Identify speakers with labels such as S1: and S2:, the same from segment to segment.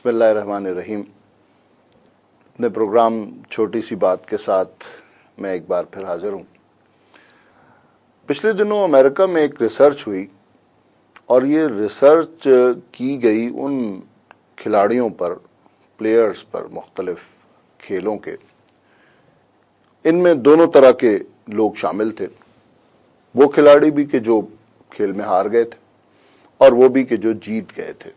S1: बिस्मिल्लाहिर्रहमानिर्रहीम। अपने प्रोग्राम छोटी सी बात के साथ मैं एक बार फिर हाजिर हूँ। पिछले दिनों अमेरिका में एक रिसर्च हुई और ये रिसर्च की गई उन खिलाड़ियों पर, प्लेयर्स पर, मुख्तलिफ खेलों के। इनमें दोनों तरह के लोग शामिल थे, वो खिलाड़ी भी कि जो खेल में हार गए थे और वो भी कि जो जीत गए थे।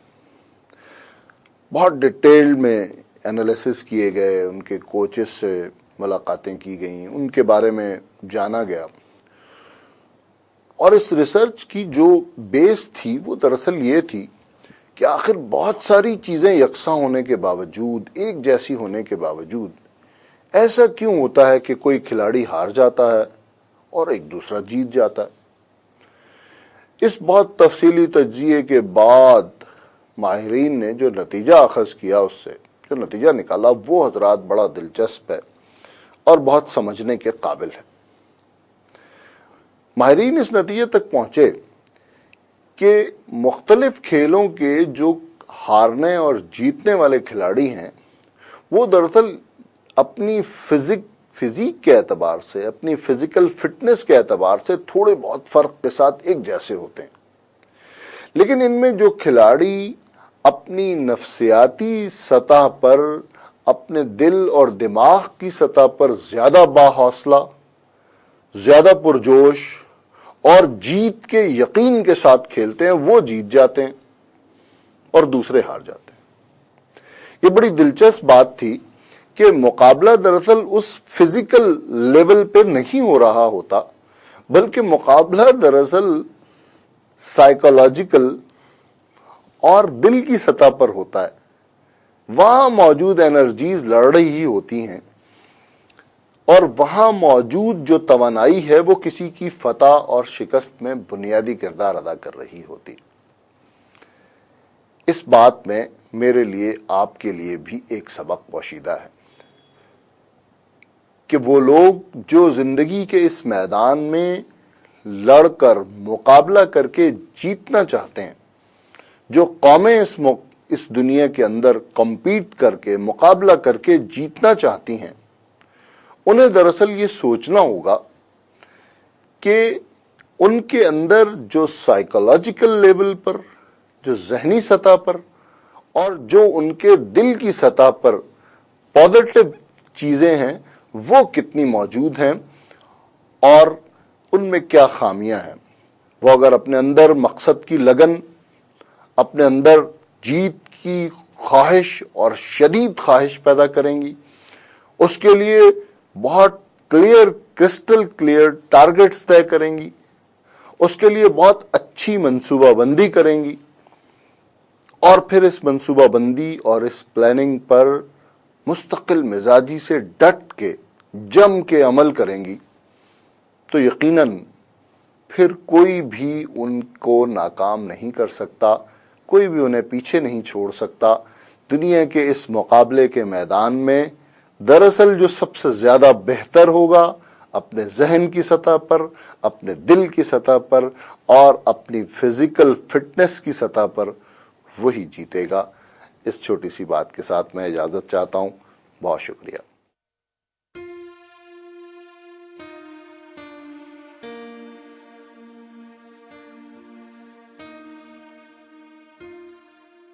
S1: बहुत डिटेल में एनालिसिस किए गए, उनके कोचेस से मुलाकातें की गईं, उनके बारे में जाना गया। और इस रिसर्च की जो बेस थी वो दरअसल ये थी कि आखिर बहुत सारी चीज़ें यकसा होने के बावजूद, एक जैसी होने के बावजूद, ऐसा क्यों होता है कि कोई खिलाड़ी हार जाता है और एक दूसरा जीत जाता है। इस बहुत तफसीली तज्जिये के बाद माहिरीन ने जो नतीजा अखज़ किया, उससे जो नतीजा निकाला वो हजरात बड़ा दिलचस्प है और बहुत समझने के काबिल है। माहिरीन इस नतीजे तक पहुंचे कि मुख्तलिफ खेलों के जो हारने और जीतने वाले खिलाड़ी हैं वो दरअसल अपनी फिजिक के एतबार से, अपनी फिजिकल फिटनेस के एतबार से थोड़े बहुत फर्क के साथ एक जैसे होते हैं। लेकिन इनमें जो खिलाड़ी अपनी नफ्सियाती सतह पर, अपने दिल और दिमाग की सतह पर ज्यादा बाहौसला, ज्यादा पुरजोश और जीत के यकीन के साथ खेलते हैं, वो जीत जाते हैं और दूसरे हार जाते हैं। ये बड़ी दिलचस्प बात थी कि मुकाबला दरअसल उस फिजिकल लेवल पे नहीं हो रहा होता, बल्कि मुकाबला दरअसल साइकोलॉजिकल और दिल की सतह पर होता है। वहां मौजूद एनर्जीज लड़ रही होती हैं और वहां मौजूद जो तवानाई है वो किसी की फतह और शिकस्त में बुनियादी किरदार अदा कर रही होती। इस बात में मेरे लिए, आपके लिए भी एक सबक पोशीदा है कि वो लोग जो जिंदगी के इस मैदान में लड़कर, मुकाबला करके जीतना चाहते हैं, जो कौमें इस दुनिया के अंदर कम्पीट करके, मुकाबला करके जीतना चाहती हैं, उन्हें दरअसल ये सोचना होगा कि उनके अंदर जो साइकोलॉजिकल लेवल पर, जो जहनी सतह पर और जो उनके दिल की सतह पर पॉजिटिव चीजें हैं वो कितनी मौजूद हैं और उनमें क्या खामियां हैं। वो अगर अपने अंदर मकसद की लगन, अपने अंदर जीत की ख्वाहिश और शदीद ख्वाहिश पैदा करेंगी, उसके लिए बहुत क्लियर, क्रिस्टल क्लियर टारगेट्स तय करेंगी, उसके लिए बहुत अच्छी मंसूबाबंदी करेंगी और फिर इस मंसूबाबंदी और इस प्लानिंग पर मुस्तकिल मिजाजी से डट के, जम के अमल करेंगी, तो यकीनन फिर कोई भी उनको नाकाम नहीं कर सकता, कोई भी उन्हें पीछे नहीं छोड़ सकता। दुनिया के इस मुकाबले के मैदान में दरअसल जो सबसे ज्यादा बेहतर होगा, अपने जहन की सतह पर, अपने दिल की सतह पर और अपनी फिजिकल फिटनेस की सतह पर, वही जीतेगा। इस छोटी सी बात के साथ मैं इजाजत चाहता हूं। बहुत शुक्रिया।